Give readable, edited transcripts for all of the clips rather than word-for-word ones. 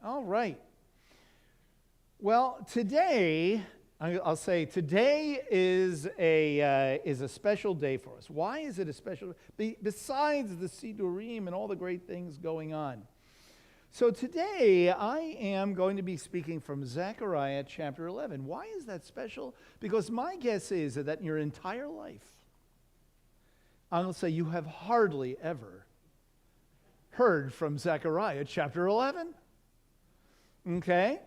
All right. Well, today, I'll say today is a special day for us. Why is it a special day? Besides the Sidurim and all the great things going on. So today, I am going to be speaking from Zechariah chapter 11. Why is that special? Because my guess is that in your entire life, I'll say you have hardly ever heard from Zechariah chapter 11. Okay?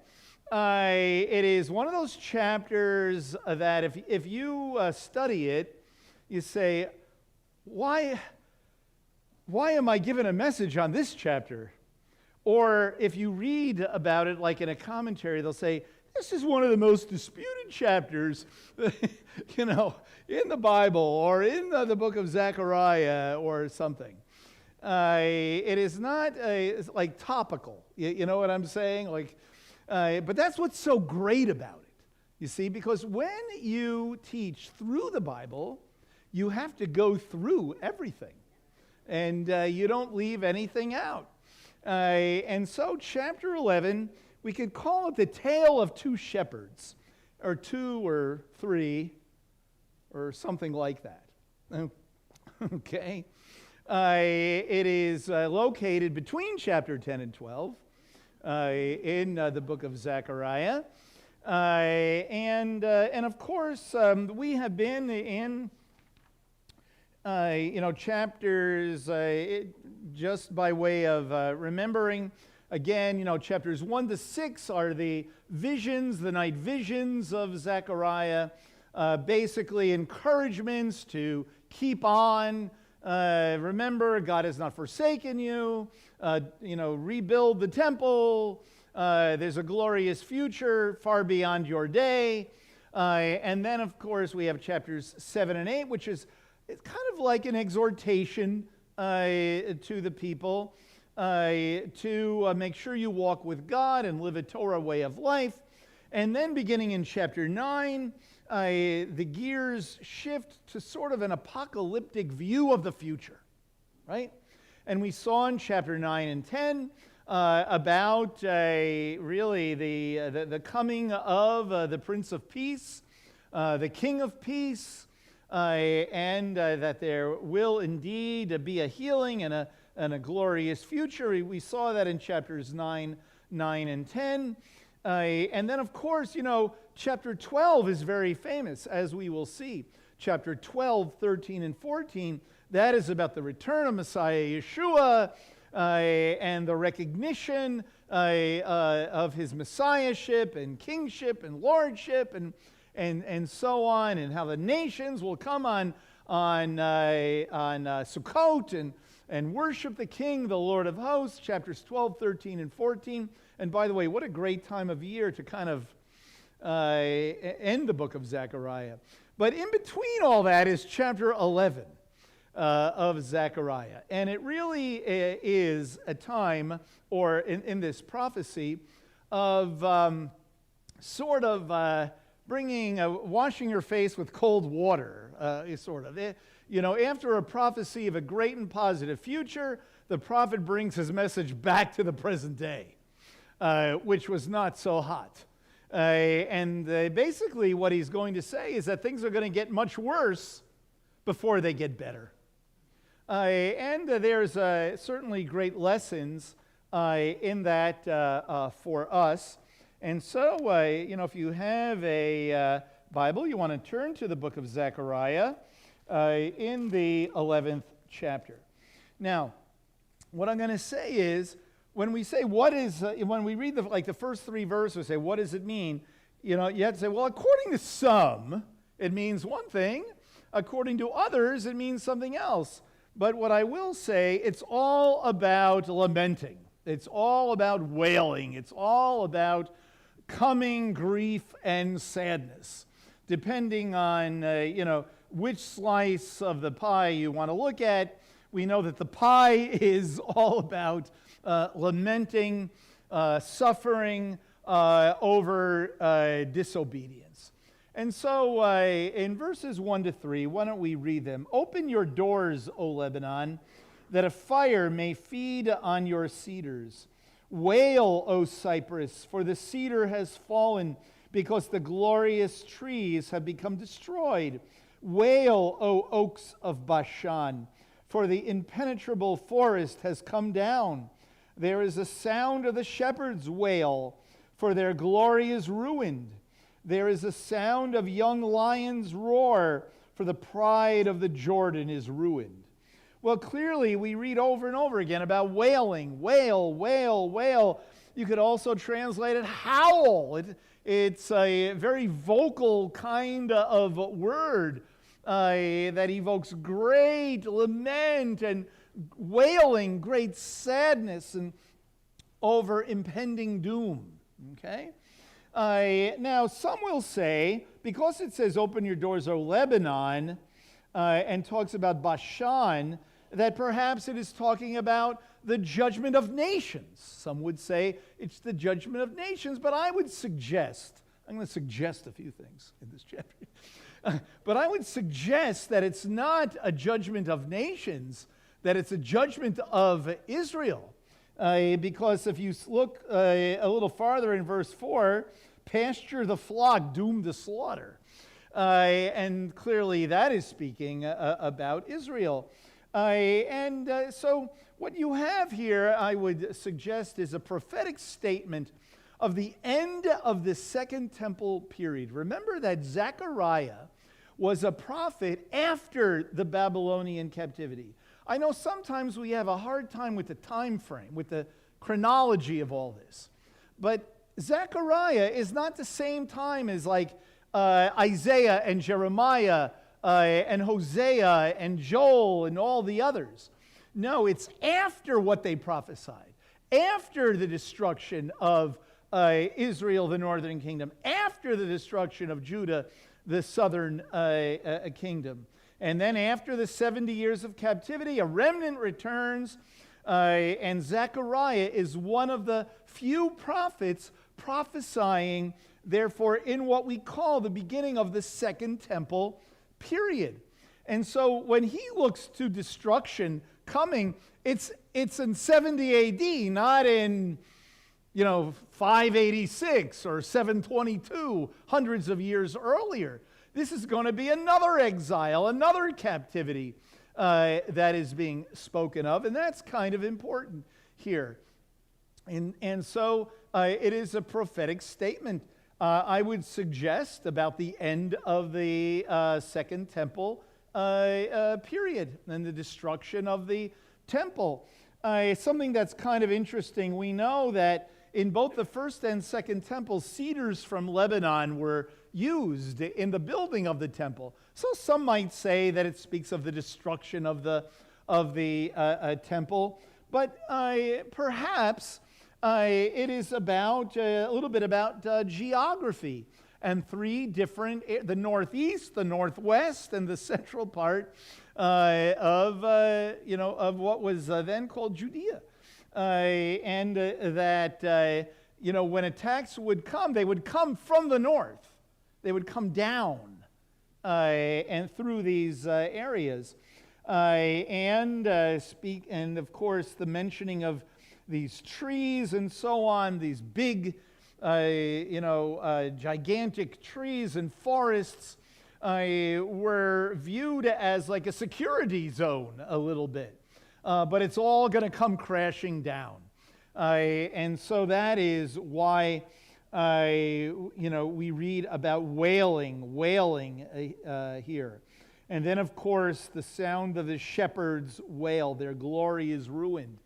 It is one of those chapters that if you study it, you say, why am I given a message on this chapter? Or if you read about it like in a commentary, they'll say, this is one of the most disputed chapters, in the Bible or in the book of Zechariah or something. It is not it's like topical. You know what I'm saying? But that's what's so great about it, you see, because when you teach through the Bible, you have to go through everything, and you don't leave anything out. And so chapter 11, we could call it the tale of two shepherds, or two or three, or something like that. Okay? It is located between chapter 10 and 12 in the book of Zechariah. And of course, we have been in chapters, just by way of remembering, again, chapters 1 to 6 are the visions, the night visions of Zechariah, basically encouragements to keep on. Remember, God has not forsaken you. Rebuild the temple. There's a glorious future far beyond your day. And then, of course, we have chapters 7 and 8, which is it's kind of like an exhortation to the people to make sure you walk with God and live a Torah way of life. And then beginning in chapter 9, the gears shift to sort of an apocalyptic view of the future, right? And we saw in chapter 9 and 10 about really the coming of the Prince of Peace, the King of Peace, and that there will indeed be a healing and a glorious future. We saw that in chapters 9 and 10. And then, of course, chapter 12 is very famous, as we will see. Chapter 12, 13, and 14, that is about the return of Messiah Yeshua and the recognition of his messiahship and kingship and lordship and so on, and how the nations will come on Sukkot and worship the King, the Lord of hosts, chapters 12, 13, and 14. And by the way, what a great time of year to kind of end the book of Zechariah. But in between all that is chapter 11 of Zechariah. And it really is a time, or in this prophecy, of washing your face with cold water, after a prophecy of a great and positive future, the prophet brings his message back to the present day, which was not so hot. And basically what he's going to say is that things are going to get much worse before they get better. And there's certainly great lessons in that for us. And so, if you have a Bible, you want to turn to the book of Zechariah in the 11th chapter. Now, what I'm going to say is, when we say when we read the first three verses, say, what does it mean? You have to say, well, according to some, it means one thing. According to others, it means something else. But what I will say, it's all about lamenting. It's all about wailing. It's all about coming grief and sadness, depending on, which slice of the pie you want to look at. We know that the pie is all about lamenting, suffering over disobedience. And so in verses 1 to 3, why don't we read them? Open your doors, O Lebanon, that a fire may feed on your cedars. Wail, O cypress, for the cedar has fallen, because the glorious trees have become destroyed. Wail, O oaks of Bashan, for the impenetrable forest has come down. There is a sound of the shepherd's wail, for their glory is ruined. There is a sound of young lions' roar, for the pride of the Jordan is ruined. Well, clearly we read over and over again about wailing. Wail, wail, wail. You could also translate it howl. It's a very vocal kind of word that evokes great lament and wailing, great sadness and over impending doom. Okay? Now, some will say, because it says, open your doors, O Lebanon, and talks about Bashan, that perhaps it is talking about the judgment of nations. Some would say it's the judgment of nations, but I would suggest, I'm going to suggest a few things in this chapter, but I would suggest that it's not a judgment of nations, that it's a judgment of Israel. Because if you look a little farther in verse 4, pasture the flock, doomed to slaughter. And clearly that is speaking about Israel. So what you have here, I would suggest, is a prophetic statement of the end of the Second Temple period. Remember that Zechariah was a prophet after the Babylonian captivity. I know sometimes we have a hard time with the time frame, with the chronology of all this. But Zechariah is not the same time as like Isaiah and Jeremiah and Hosea and Joel and all the others. No, it's after what they prophesied, after the destruction of Israel, the northern kingdom, after the destruction of Judah, the southern kingdom. And then after the 70 years of captivity, a remnant returns, and Zechariah is one of the few prophets prophesying, therefore, in what we call the beginning of the Second Temple period. And so when he looks to destruction coming, it's in 70 AD, not in 586 or 722, hundreds of years earlier. This is going to be another exile, another captivity that is being spoken of, and that's kind of important here. And so it is a prophetic statement, I would suggest, about the end of the Second Temple period and the destruction of the temple. Something that's kind of interesting, we know that in both the first and second temples, cedars from Lebanon were used in the building of the temple. So some might say that it speaks of the destruction of the temple, but perhaps it is about a little bit about geography and three different, the northeast, the northwest, and the central part of what was then called Judea. That when attacks would come, they would come from the north. They would come down and through these areas. And of course, the mentioning of these trees and so on, these big, gigantic trees and forests were viewed as like a security zone a little bit. But it's all going to come crashing down. And so that is why, we read about wailing here. And then, of course, the sound of the shepherds wail. Their glory is ruined.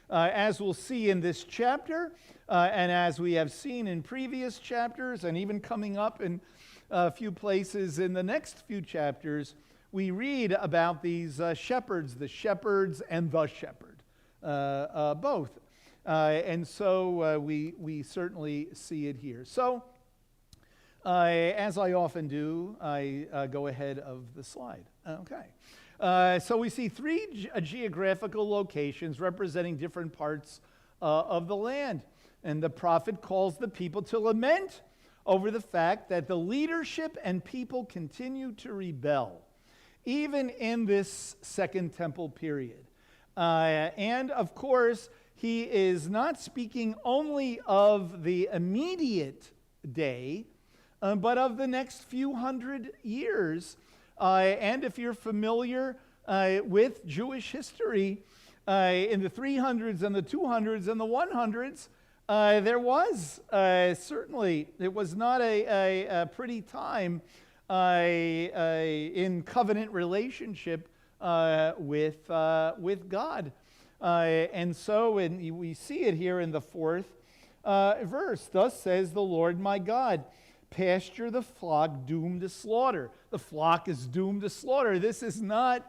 As we'll see in this chapter, and as we have seen in previous chapters, and even coming up in a few places in the next few chapters, we read about these shepherds, the shepherds and the shepherd, both. And so we certainly see it here. So, as I often do, I go ahead of the slide. Okay. So we see three geographical locations representing different parts of the land. And the prophet calls the people to lament over the fact that the leadership and people continue to rebel, even in this Second Temple period. And of course, he is not speaking only of the immediate day, but of the next few hundred years. And if you're familiar with Jewish history, in the 300s and the 200s and the 100s, there was certainly, it was not a pretty time in covenant relationship with God. And so we see it here in the 4th verse. Thus says the Lord my God, pasture the flock doomed to slaughter. The flock is doomed to slaughter. This is not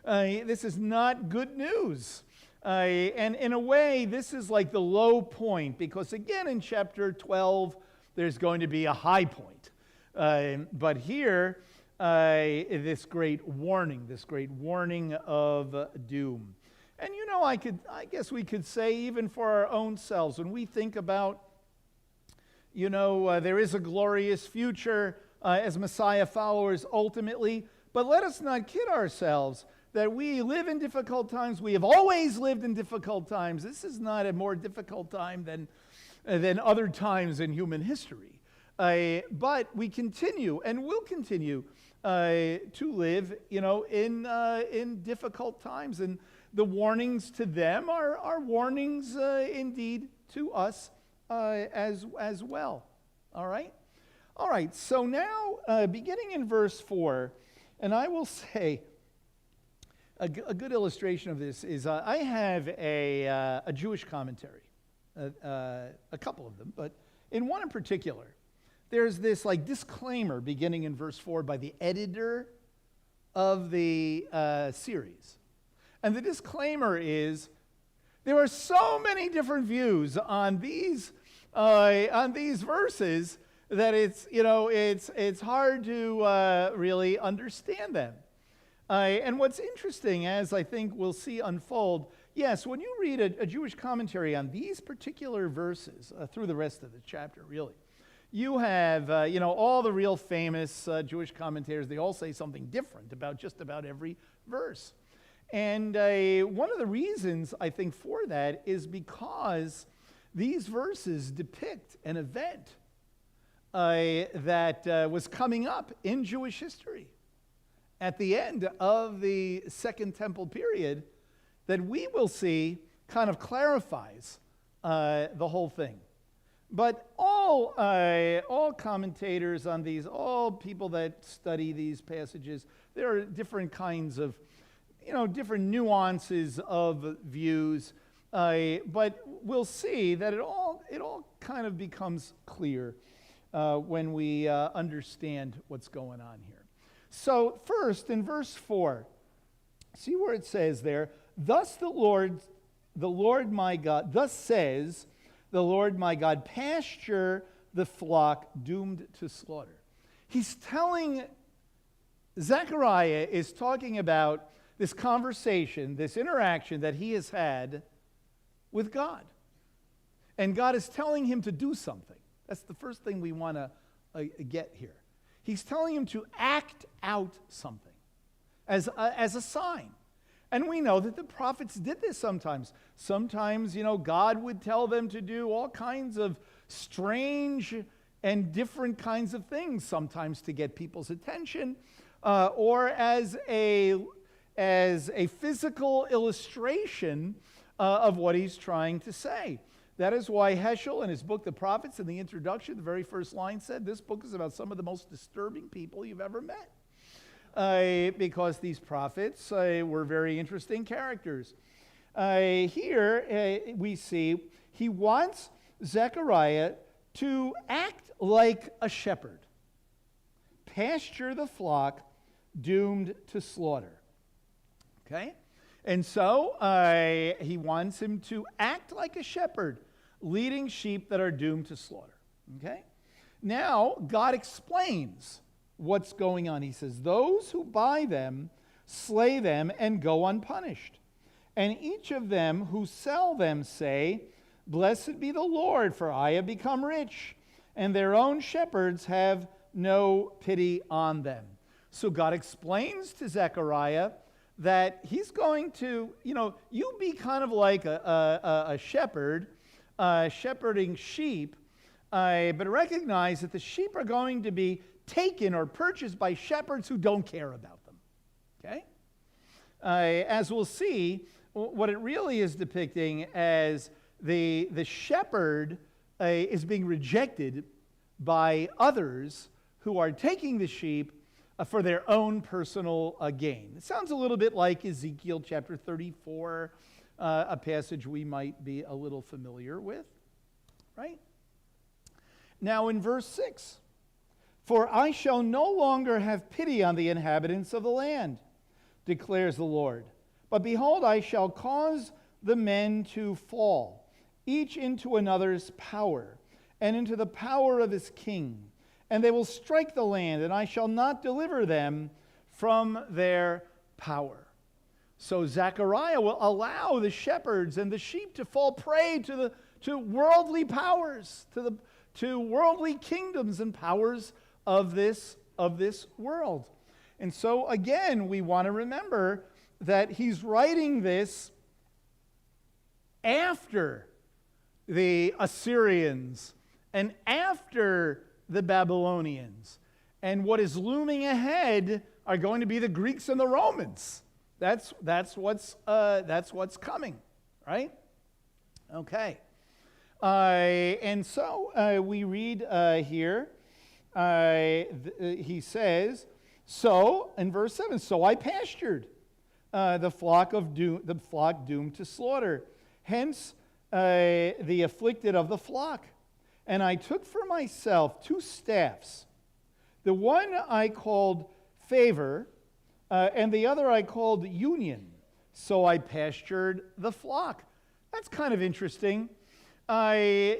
good news. And in a way, this is like the low point, because again in chapter 12, there's going to be a high point. But here, this great warning of doom. And I guess we could say, even for our own selves, when we think about, there is a glorious future as Messiah followers ultimately, but let us not kid ourselves that we live in difficult times. We have always lived in difficult times. This is not a more difficult time than other times in human history. But we continue and will continue to live, in difficult times. And the warnings to them are warnings indeed to us as well. All right? All right, so now beginning in verse 4, and I will say, a good illustration of this is I have a Jewish commentary, a couple of them, but in one in particular, there's this disclaimer beginning in verse 4 by the editor of the series. And the disclaimer is, there are so many different views on these verses that it's hard to really understand them. And what's interesting, as I think we'll see unfold, yes, when you read a Jewish commentary on these particular verses through the rest of the chapter, really, you have all the real famous Jewish commentators. They all say something different about just about every verse. And one of the reasons, I think, for that is because these verses depict an event that was coming up in Jewish history at the end of the Second Temple period that we will see kind of clarifies the whole thing. But all commentators on these, all people that study these passages, there are different kinds of, different nuances of views. But we'll see that it all kind of becomes clear when we understand what's going on here. So first, in verse 4, see where it says there, thus the Lord my God, thus says the Lord my God, pasture the flock doomed to slaughter. He's telling, Zechariah is talking about this conversation, this interaction that he has had with God. And God is telling him to do something. That's the first thing we want to get here. He's telling him to act out something as a sign. And we know that the prophets did this sometimes. Sometimes, God would tell them to do all kinds of strange and different kinds of things, sometimes to get people's attention, or as a physical illustration of what he's trying to say. That is why Heschel, in his book, The Prophets, in the introduction, the very first line said, this book is about some of the most disturbing people you've ever met. Because these prophets were very interesting characters. Here we see he wants Zechariah to act like a shepherd. Pasture the flock doomed to slaughter. Okay? And so he wants him to act like a shepherd, leading sheep that are doomed to slaughter. Okay? Now, God explains what's going on. He says, those who buy them slay them and go unpunished. And each of them who sell them say, blessed be the Lord, for I have become rich. And their own shepherds have no pity on them. So God explains to Zechariah that he's going to, you be kind of like a shepherd, shepherding sheep, but recognize that the sheep are going to be taken or purchased by shepherds who don't care about them. Okay? As we'll see, what it really is depicting as the shepherd is being rejected by others who are taking the sheep for their own personal gain. It sounds a little bit like Ezekiel chapter 34, a passage we might be a little familiar with, right? Now in verse 6, "For I shall no longer have pity on the inhabitants of the land, declares the Lord. But behold, I shall cause the men to fall, each into another's power, and into the power of his king. And they will strike the land, and I shall not deliver them from their power." So Zechariah will allow the shepherds and the sheep to fall prey to worldly powers, to worldly kingdoms and powers of this world. And so again, we want to remember that he's writing this after the Assyrians and after the Babylonians. And what is looming ahead are going to be the Greeks and the Romans. That's what's coming, right? Okay. And so we read here, he says, so in verse 7, "So I pastured the flock doomed to slaughter, hence the afflicted of the flock. And I took for myself 2 staffs. The one I called favor, and the other I called union. So I pastured the flock." That's kind of interesting. The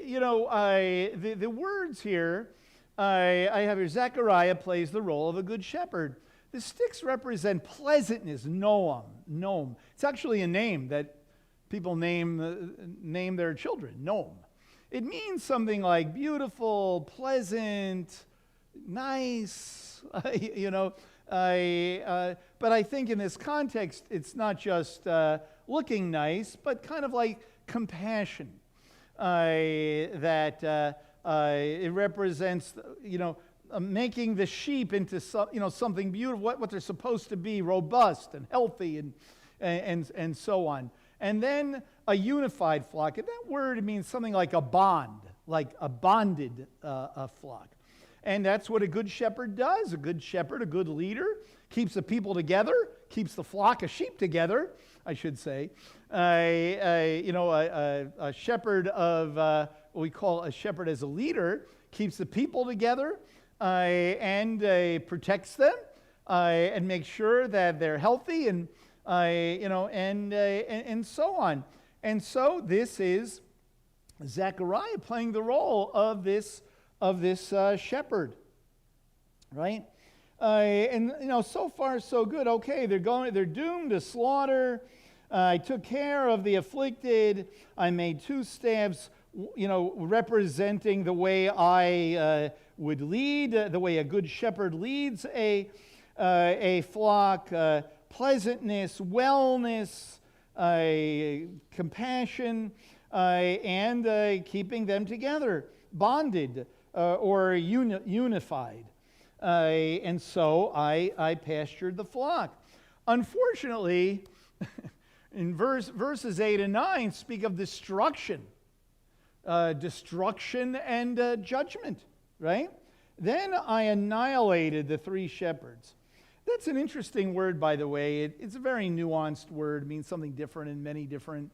words here, I have here, Zechariah plays the role of a good shepherd. The sticks represent pleasantness, noam. It's actually a name that people name their children, noam. It means something like beautiful, pleasant, nice, but I think in this context, it's not just looking nice, but kind of like compassion. It represents, making the sheep into something beautiful, what they're supposed to be, robust and healthy and so on. And then a unified flock. And that word means something like a bond, like a bonded flock. And that's what a good shepherd does. A good shepherd, a good leader, keeps the people together, keeps the flock of sheep together, I should say. A shepherd of what we call a shepherd as a leader keeps the people together and protects them and makes sure that they're healthy and so on. And so this is Zechariah playing the role of this shepherd, right? So far so good. Okay, they're doomed to slaughter. I took care of the afflicted. I made 2 staffs, representing the way I would lead, the way a good shepherd leads a flock, pleasantness, wellness, compassion, and keeping them together, bonded or unified. And so I pastured the flock. Unfortunately, in verses 8 and 9 speak of destruction and judgment, right? Then I annihilated the 3 shepherds. That's an interesting word, by the way. It's a very nuanced word. It means something different in many different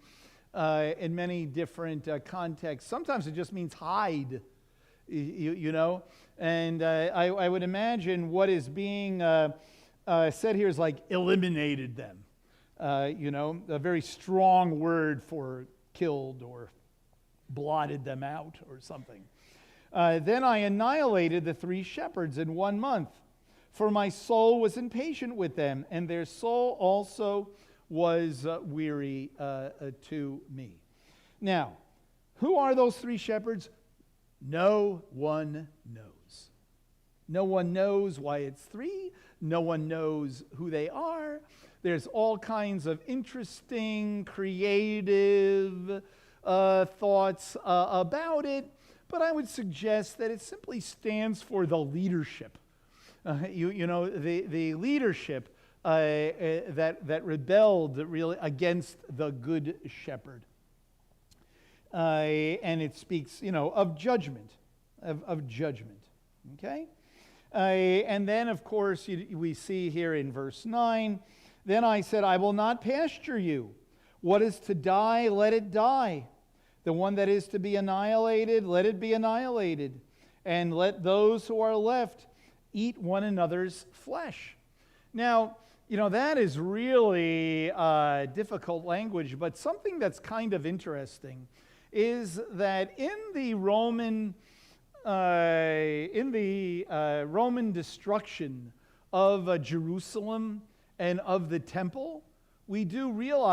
contexts. Sometimes it just means hide, And I would imagine what is being said here is like eliminated them. A very strong word for killed or blotted them out or something. Then I annihilated the 3 shepherds in 1 month, for my soul was impatient with them, and their soul also was weary to me. Now, who are those 3 shepherds? No one knows. No one knows why it's 3. No one knows who they are. There's all kinds of interesting, creative thoughts about it, but I would suggest that it simply stands for the leadership. The leadership that rebelled really against the good shepherd. And it speaks, of judgment, of judgment. Okay? And then, of course, we see here in verse 9, then I said, I will not pasture you. What is to die, let it die. The one that is to be annihilated, let it be annihilated. And let those who are left eat one another's flesh. Now, that is really difficult language, but something that's kind of interesting is that in the Roman destruction of Jerusalem and of the temple, we do read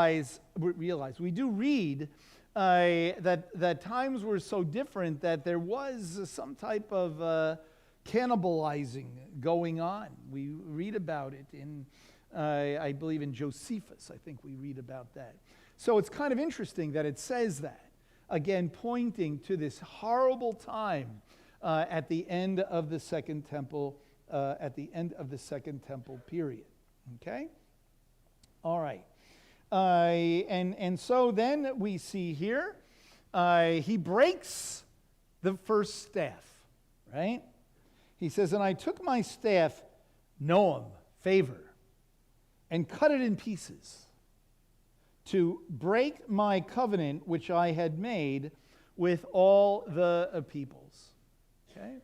that times were so different that there was some type of cannibalizing going on. We read about it in, I believe in Josephus, I think we read about that. So it's kind of interesting that it says that, again, pointing to this horrible time at the end of the Second Temple, period. Okay? All right. And so then we see here, he breaks the first staff, right? He says, and I took my staff, Noam, favor, and cut it in pieces to break my covenant which I had made with all the peoples. Okay?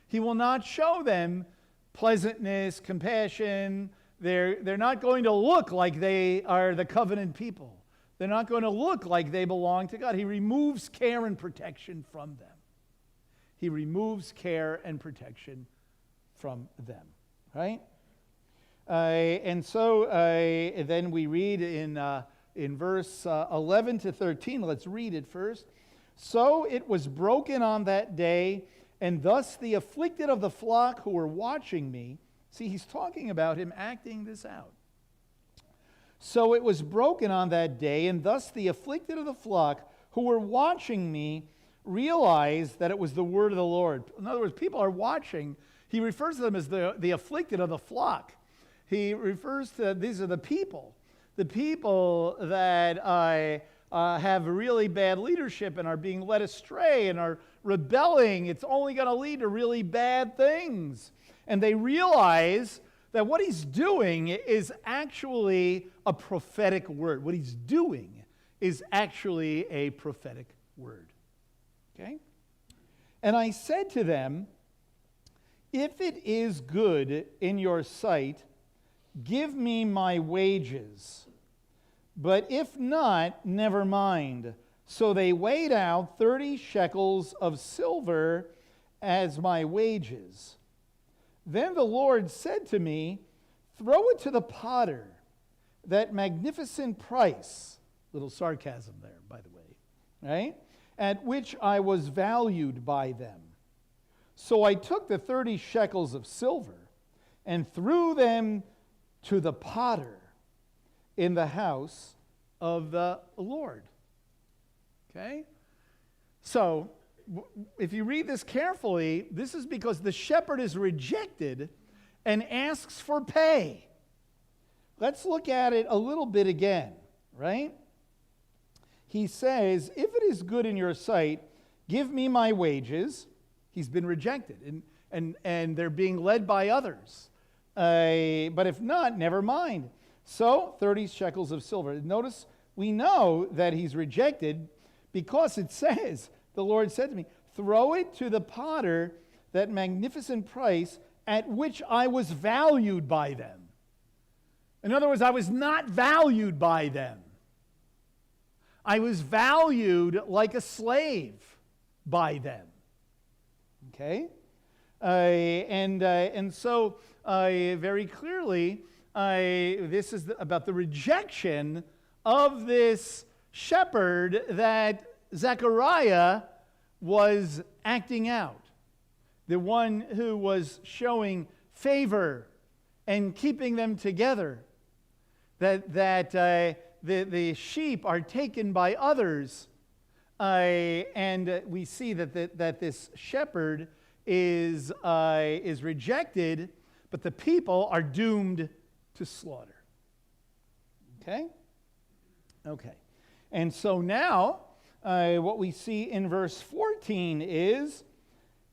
He will not show them pleasantness, compassion. They're not going to look like they are the covenant people. They're not going to look like they belong to God. He removes care and protection from them. He removes care and protection from them, right? And so then we read in verse 11 to 13. Let's read it first. So it was broken on that day, and thus the afflicted of the flock who were watching me. See, he's talking about him acting this out. So it was broken on that day, and thus the afflicted of the flock who were watching me realized that it was the word of the Lord. In other words, people are watching. He refers to them as the afflicted of the flock. He refers to, these are the people that have really bad leadership and are being led astray and are rebelling. It's only going to lead to really bad things. And they realize that what he's doing is actually a prophetic word. What he's doing is actually a prophetic word. Okay? And I said to them, if it is good in your sight, give me my wages. But if not, never mind. So they weighed out 30 shekels of silver as my wages. Then the Lord said to me, throw it to the potter, that magnificent price, little sarcasm there, by the way, right? At which I was valued by them. So I took the 30 shekels of silver and threw them to the potter in the house of the Lord. Okay? So, if you read this carefully, this is because the shepherd is rejected and asks for pay. Let's look at it a little bit again, right? He says, if it is good in your sight, give me my wages. He's been rejected, and they're being led by others. But if not, never mind. So, 30 shekels of silver. Notice, we know that he's rejected because it says, the Lord said to me, throw it to the potter, that magnificent price at which I was valued by them. In other words, I was not valued by them. I was valued like a slave by them. Okay? And so, very clearly, this is about the rejection of this shepherd that Zechariah was acting out. The one who was showing favor and keeping them together. the sheep are taken by others, and we see that this shepherd is rejected, but the people are doomed to slaughter. Okay? Okay. And so now, what we see in verse 14 is,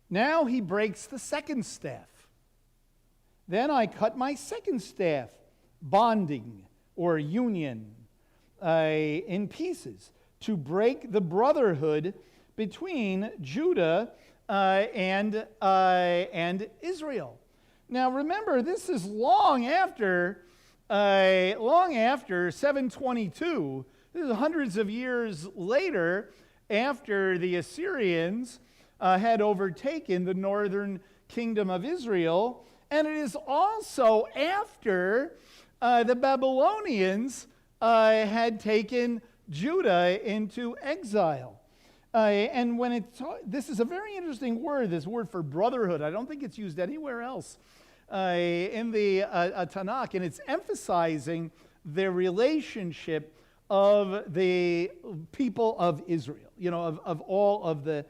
now he breaks the second staff. Then I cut my second staff, bonding or union, in pieces, to break the brotherhood between Judah and Israel. Now remember, this is long after 722. This is hundreds of years later, after the Assyrians had overtaken the northern kingdom of Israel, and it is also after the Babylonians had taken Judah into exile. And when this is a very interesting word, this word for brotherhood. I don't think it's used anywhere else in the Tanakh, and it's emphasizing the relationship of the people of Israel. You know, of all of the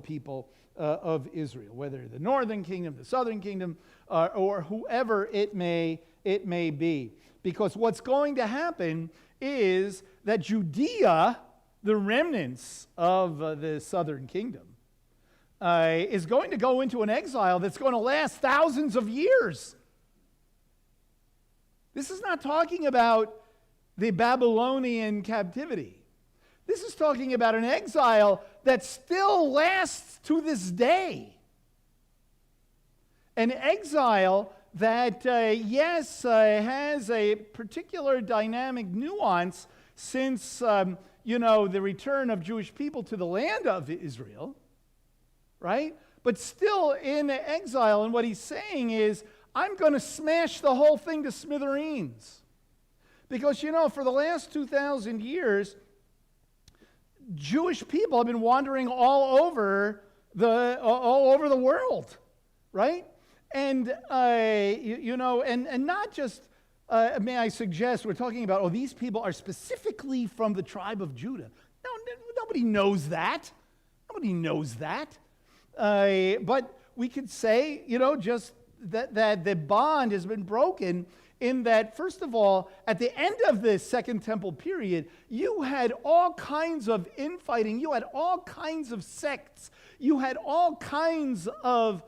people of Israel, whether the northern kingdom, the southern kingdom, or whoever it may be. Because what's going to happen is that Judea, the remnants of the southern kingdom, is going to go into an exile that's going to last thousands of years. This is not talking about the Babylonian captivity. This is talking about an exile that still lasts to this day. An exile that, has a particular dynamic nuance since, the return of Jewish people to the land of Israel, right? But still in exile. And what he's saying is, I'm going to smash the whole thing to smithereens. Because, for the last 2,000 years, Jewish people have been wandering all over the world, right? And and not just may I suggest we're talking about these people are specifically from the tribe of Judah. No, nobody knows that. Nobody knows that. But we could say just that the bond has been broken. In that, first of all, at the end of the Second Temple period, you had all kinds of infighting. You had all kinds of sects. You had all kinds of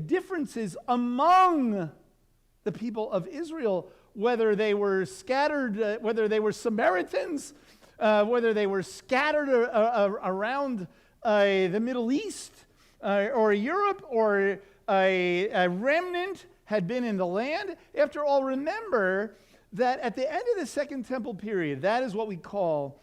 differences among the people of Israel, whether they were scattered, whether they were Samaritans, whether they were scattered around the Middle East or Europe, or a remnant had been in the land. After all, remember that at the end of the Second Temple period, that is what we call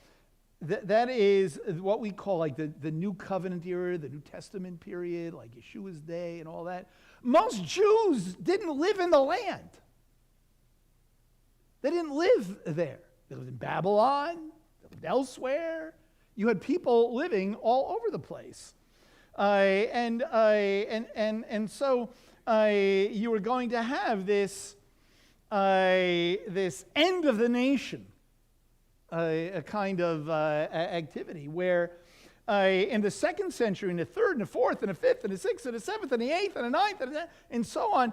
like the New Covenant era, the New Testament period, like Yeshua's day and all that. Most Jews didn't live in the land. They didn't live there. They lived in Babylon, they lived elsewhere. You had people living all over the place. And so you were going to have this end of the nation, a kind of activity where in the second century, in the third and the fourth and the fifth and the sixth and the seventh and the eighth and the ninth and so on,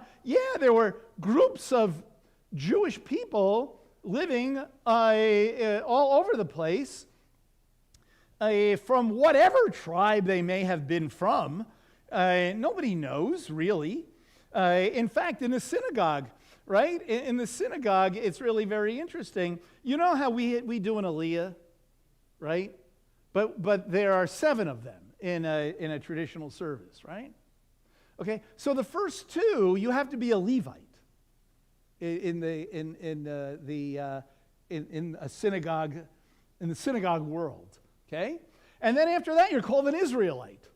there were groups of Jewish people living all over the place, from whatever tribe they may have been from. Nobody knows, really. In fact, in the synagogue, right? In the synagogue, it's really very interesting. You know how we do an aliyah, right? But there are 7 of them in a traditional service, right? Okay, so the first 2, you have to be a Levite in a synagogue, in the synagogue world. Okay, and then after that, you're called an Israelite.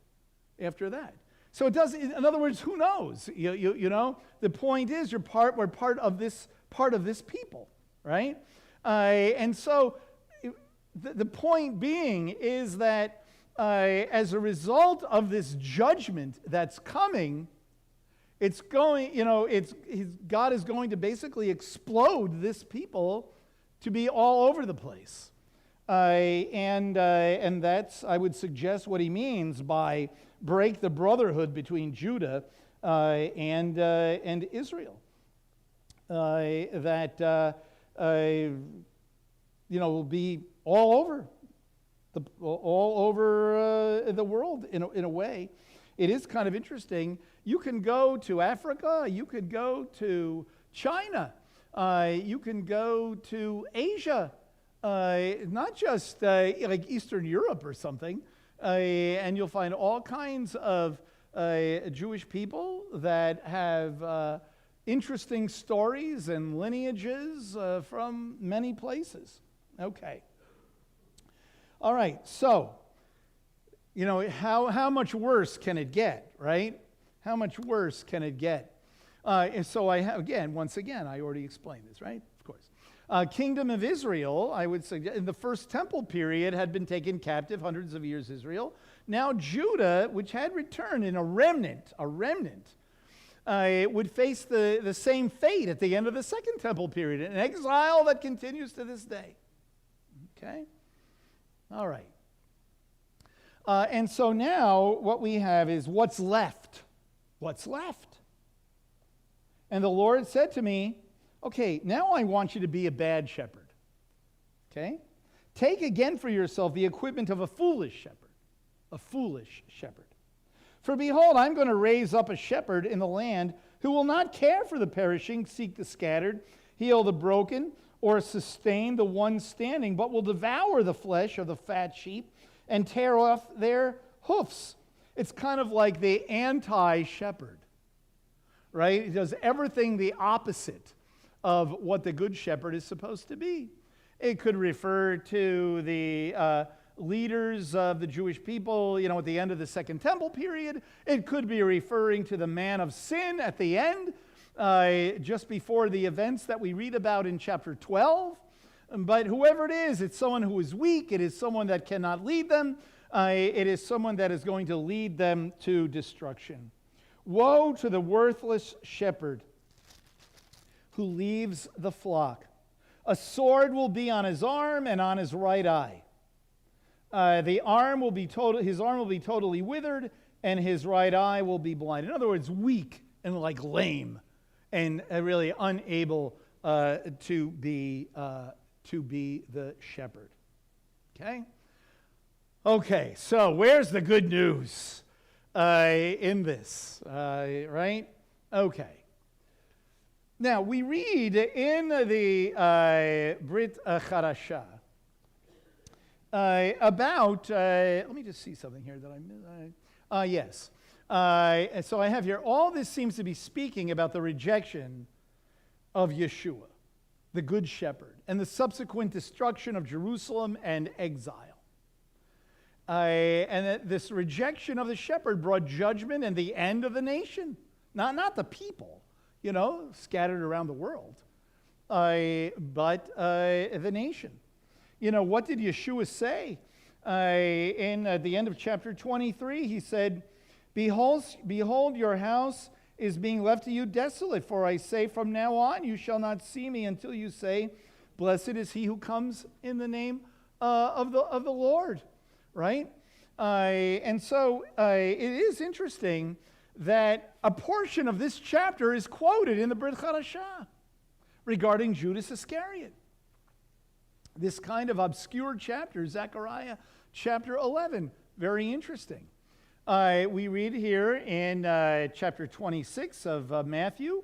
After that. So it does. In other words, who knows? You know. The point is, we're part of this people, right? And so the point being is that as a result of this judgment that's coming, God is going to basically explode this people to be all over the place. And that's, I would suggest, what he means by break the brotherhood between Judah and Israel. That will be all over the world in a way. It is kind of interesting. You can go to Africa. You could go to China. You can go to Asia. Not just like Eastern Europe or something. And you'll find all kinds of Jewish people that have interesting stories and lineages from many places. Okay. All right, so, how much worse can it get, right? How much worse can it get? And so once again, I already explained this, right? Of course. Kingdom of Israel, I would say, in the first temple period had been taken captive, hundreds of years Israel. Now Judah, which had returned in a remnant, would face the same fate at the end of the second temple period, an exile that continues to this day. Okay? All right. And so now what we have is what's left. What's left? And the Lord said to me, okay, now I want you to be a bad shepherd. Okay? Take again for yourself the equipment of a foolish shepherd. A foolish shepherd. For behold, I'm going to raise up a shepherd in the land who will not care for the perishing, seek the scattered, heal the broken, or sustain the one standing, but will devour the flesh of the fat sheep and tear off their hoofs. It's kind of like the anti-shepherd, right? He does everything the opposite of what the good shepherd is supposed to be. It could refer to the leaders of the Jewish people, at the end of the Second Temple period. It could be referring to the man of sin at the end, just before the events that we read about in chapter 12. But whoever it is, it's someone who is weak. It is someone that cannot lead them. It is someone that is going to lead them to destruction. Woe to the worthless shepherd who leaves the flock. A sword will be on his arm and on his right eye. His arm will be totally withered, and his right eye will be blind. In other words, weak and like lame, and really unable to be the shepherd. Okay, so where's the good news in this, right? Okay. Now, we read in the Brit Chadashah about, let me just see something here that I missed. Yes. So I have here, all this seems to be speaking about the rejection of Yeshua, the Good Shepherd, and the subsequent destruction of Jerusalem and exile. And that this rejection of the shepherd brought judgment and the end of the nation. Not the people, scattered around the world, but the nation. What did Yeshua say? In the end of chapter 23, he said, Behold, your house is being left to you desolate, for I say from now on you shall not see me until you say, Blessed is he who comes in the name of the Lord. Right? And so it is interesting that a portion of this chapter is quoted in the Brit Chadashah regarding Judas Iscariot. This kind of obscure chapter, Zechariah chapter 11, very interesting. We read here in chapter 26 of Matthew,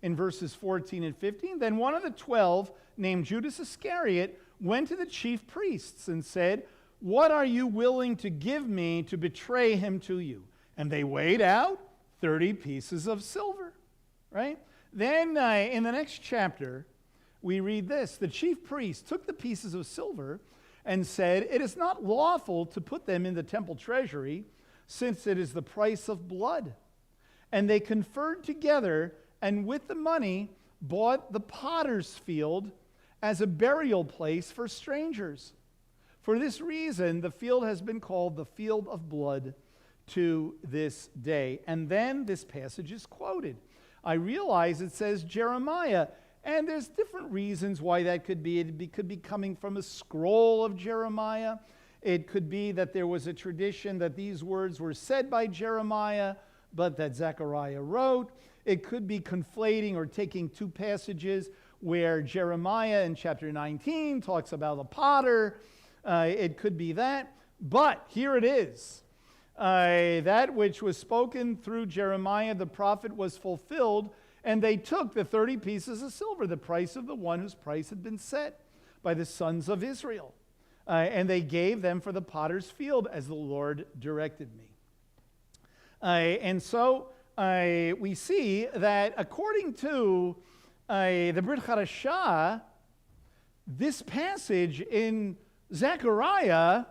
in verses 14 and 15, Then one of the 12, named Judas Iscariot, went to the chief priests and said, What are you willing to give me to betray him to you? And they weighed out 30 pieces of silver, right? Then in the next chapter, we read this. The chief priest took the pieces of silver and said, It is not lawful to put them in the temple treasury, since it is the price of blood. And they conferred together, and with the money bought the potter's field as a burial place for strangers. For this reason, the field has been called the field of blood to this day. And then this passage is quoted. I realize it says Jeremiah, and there's different reasons why that could be. It could be coming from a scroll of Jeremiah. It could be that there was a tradition that these words were said by Jeremiah, but that Zechariah wrote. It could be conflating or taking two passages where Jeremiah in chapter 19 talks about a potter. It could be that. But here it is. That which was spoken through Jeremiah the prophet was fulfilled, and they took the 30 pieces of silver, the price of the one whose price had been set by the sons of Israel. And they gave them for the potter's field as the Lord directed me. And so we see that according to the Brit Hadashah, this passage in Zechariah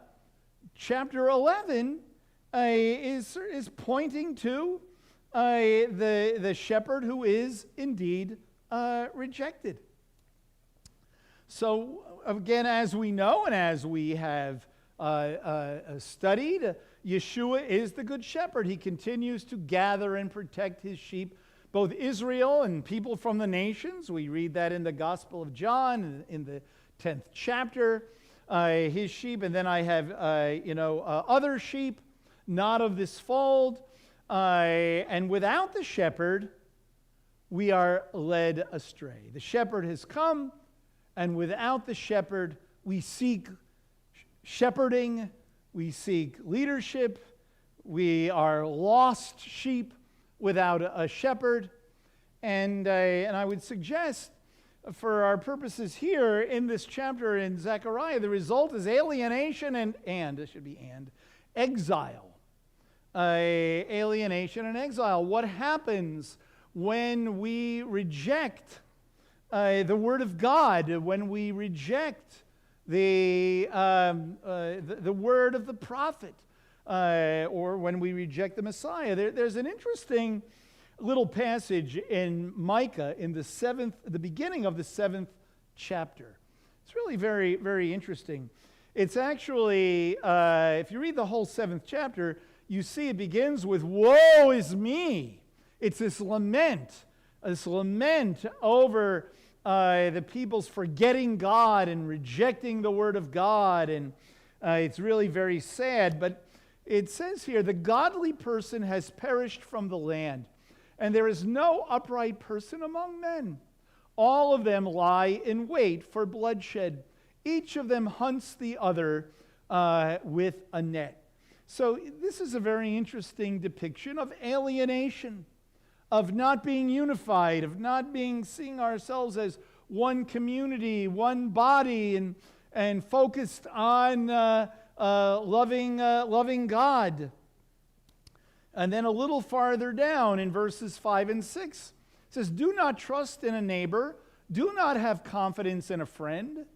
chapter 11 is pointing to the shepherd who is indeed rejected. So again, as we know and as we have studied, Yeshua is the good shepherd. He continues to gather and protect his sheep, both Israel and people from the nations. We read that in the Gospel of John in the 10th chapter. His sheep, and then I have other sheep, not of this fold. And without the shepherd, we are led astray. The shepherd has come, and without the shepherd, we seek shepherding, we seek leadership, we are lost sheep without a shepherd. And I would suggest, for our purposes here in this chapter in Zechariah, the result is alienation and it should be exile. Alienation and exile. What happens when we reject the Word of God, when we reject the word of the prophet, or when we reject the Messiah? There's an interesting little passage in Micah in the beginning of the 7th chapter. It's really very, very interesting. It's actually, if you read the whole 7th chapter, you see it begins with, "Woe is me." It's this lament over the people's forgetting God and rejecting the word of God. And it's really very sad. But it says here, "The godly person has perished from the land, and there is no upright person among men. All of them lie in wait for bloodshed. Each of them hunts the other with a net." So this is a very interesting depiction of alienation, of not being unified, of not seeing ourselves as one community, one body, and focused on loving God. And then a little farther down in verses 5 and 6, it says, "Do not trust in a neighbor, do not have confidence in a friend.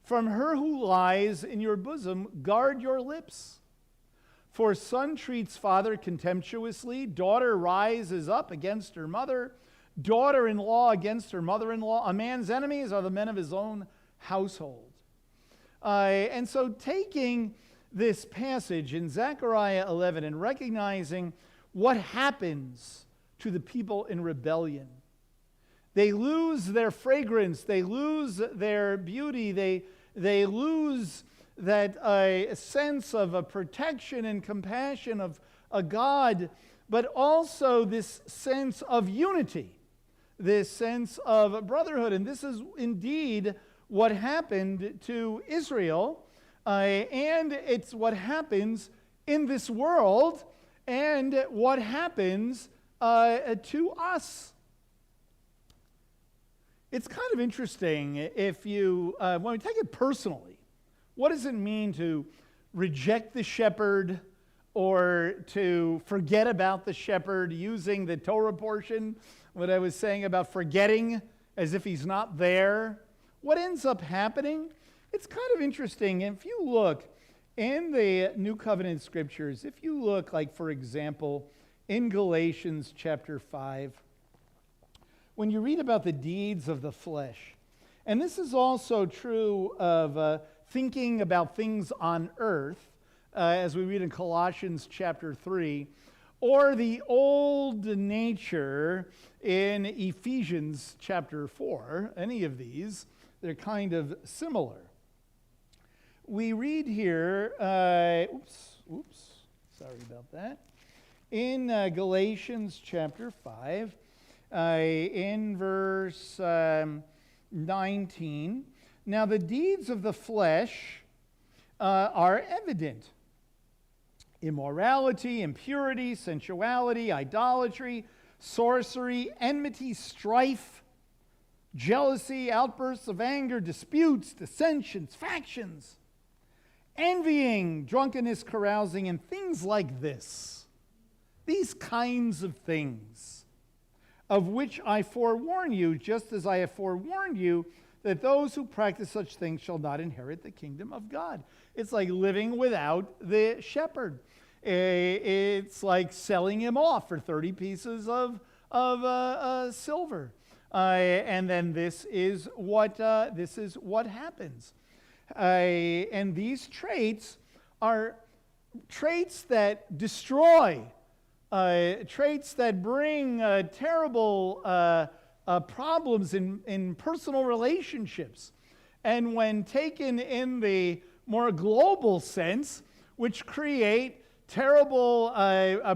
From her who lies in your bosom, guard your lips. For son treats father contemptuously, daughter rises up against her mother, daughter-in-law against her mother-in-law. A man's enemies are the men of his own household." And so taking this passage in Zechariah 11 and recognizing what happens to the people in rebellion. They lose their fragrance, they lose their beauty, they lose that sense of a protection and compassion of a God, but also this sense of unity, this sense of brotherhood. And this is indeed what happened to Israel, and it's what happens in this world, and what happens to us. It's kind of interesting if you, when we take it personally, what does it mean to reject the shepherd or to forget about the shepherd, using the Torah portion, what I was saying about forgetting as if he's not there? What ends up happening? It's kind of interesting. If you look in the New Covenant scriptures, if you look, like, for example, in Galatians chapter 5, when you read about the deeds of the flesh, and this is also true of thinking about things on earth, as we read in Colossians chapter 3, or the old nature in Ephesians chapter 4. Any of these, they're kind of similar. We read here, sorry about that. In Galatians chapter 5, in verse 19, now the deeds of the flesh are evident: immorality, impurity, sensuality, idolatry, sorcery, enmity, strife, jealousy, outbursts of anger, disputes, dissensions, factions, envying, drunkenness, carousing, and things like this. These kinds of things, of which I forewarn you, just as I have forewarned you, that those who practice such things shall not inherit the kingdom of God. It's like living without the shepherd. It's like selling him off for 30 pieces of silver. And then this is what happens. And these traits are traits that destroy, traits that bring terrible problems in personal relationships. And when taken in the more global sense, which create terrible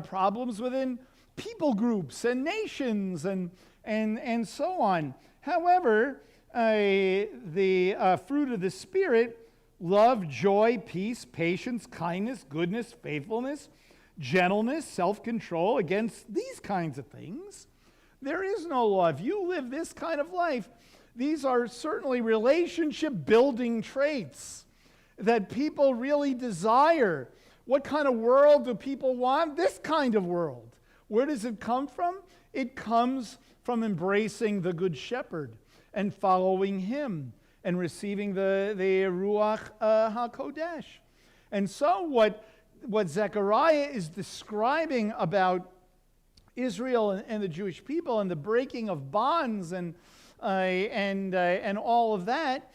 problems within people groups and nations and so on. However, the fruit of the Spirit, love, joy, peace, patience, kindness, goodness, faithfulness, gentleness, self-control, against these kinds of things there is no law. If you live this kind of life, these are certainly relationship-building traits that people really desire. What kind of world do people want? This kind of world. Where does it come from? It comes from embracing the Good Shepherd and following him and receiving the Ruach HaKodesh. And so what Zechariah is describing about Israel and the Jewish people and the breaking of bonds and all of that,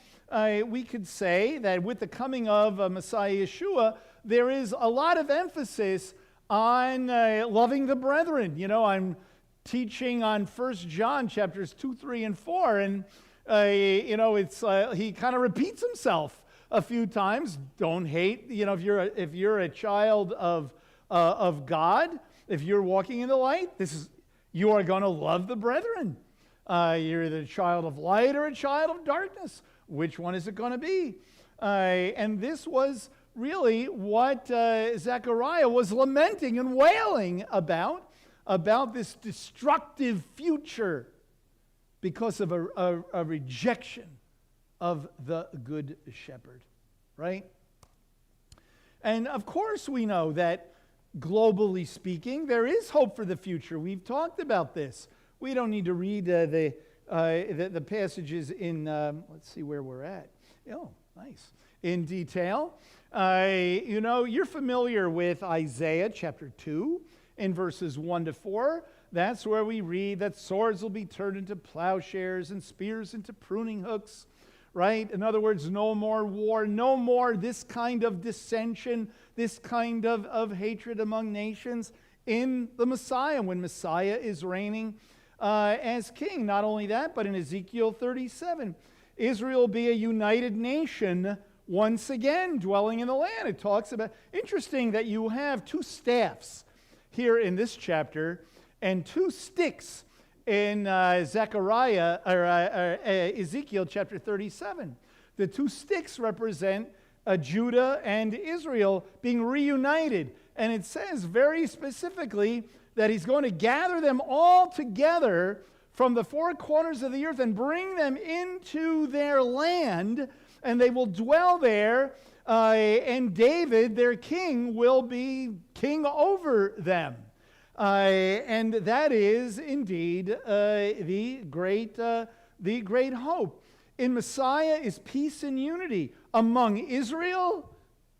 we could say that with the coming of Messiah Yeshua, there is a lot of emphasis on loving the brethren. You know, I'm teaching on 1 John chapters 2, 3, and 4, and it's he kind of repeats himself a few times. Don't hate. You know, if you're a child of God, if you're walking in the light, you are going to love the brethren. You're either a child of light or a child of darkness. Which one is it going to be? And this was really what Zechariah was lamenting and wailing about this destructive future because of a rejection of the Good Shepherd, right? And of course we know that globally speaking, there is hope for the future. We've talked about this. We don't need to read the passages in, let's see where we're at. Oh, nice. In detail. You're familiar with Isaiah chapter 2 in verses 1 to 4. That's where we read that swords will be turned into plowshares and spears into pruning hooks, right? In other words, no more war, no more this kind of dissension, this kind of hatred among nations in the Messiah, when Messiah is reigning as king. Not only that, but in Ezekiel 37, Israel will be a united nation once again, dwelling in the land. It talks about, interesting that you have two staffs here in this chapter and two sticks in Zechariah or Ezekiel chapter 37. The two sticks represent Judah and Israel being reunited. And it says very specifically that he's going to gather them all together from the four corners of the earth and bring them into their land, and they will dwell there, and David, their king, will be king over them. And that is indeed the great hope. In Messiah is peace and unity among Israel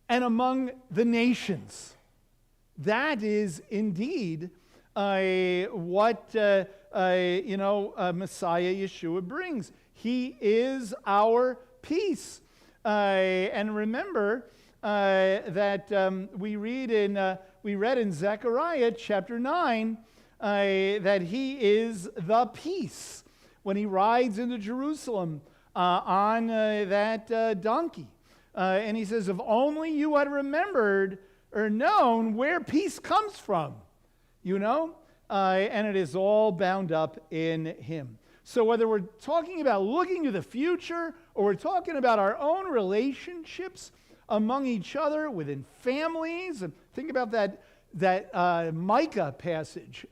and among the nations. That is indeed what Messiah Yeshua brings. He is our peace. And remember, that we read we read in Zechariah chapter 9 that he is the peace when he rides into Jerusalem on that donkey. And he says, if only you had remembered or known where peace comes from, and it is all bound up in him. So whether we're talking about looking to the future or we're talking about our own relationships among each other, within families, and think about that Micah passage,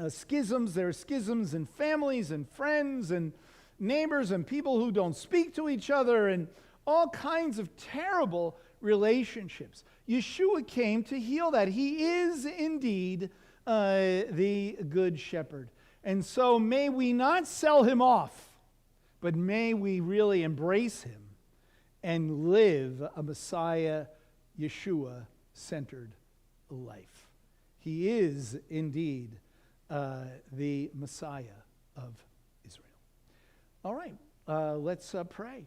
schisms. There are schisms in families and friends and neighbors and people who don't speak to each other and all kinds of terrible relationships. Yeshua came to heal that. He is indeed the good shepherd. And so may we not sell him off, but may we really embrace him and live a Messiah, Yeshua-centered life. He is indeed the Messiah of Israel. All right, let's pray.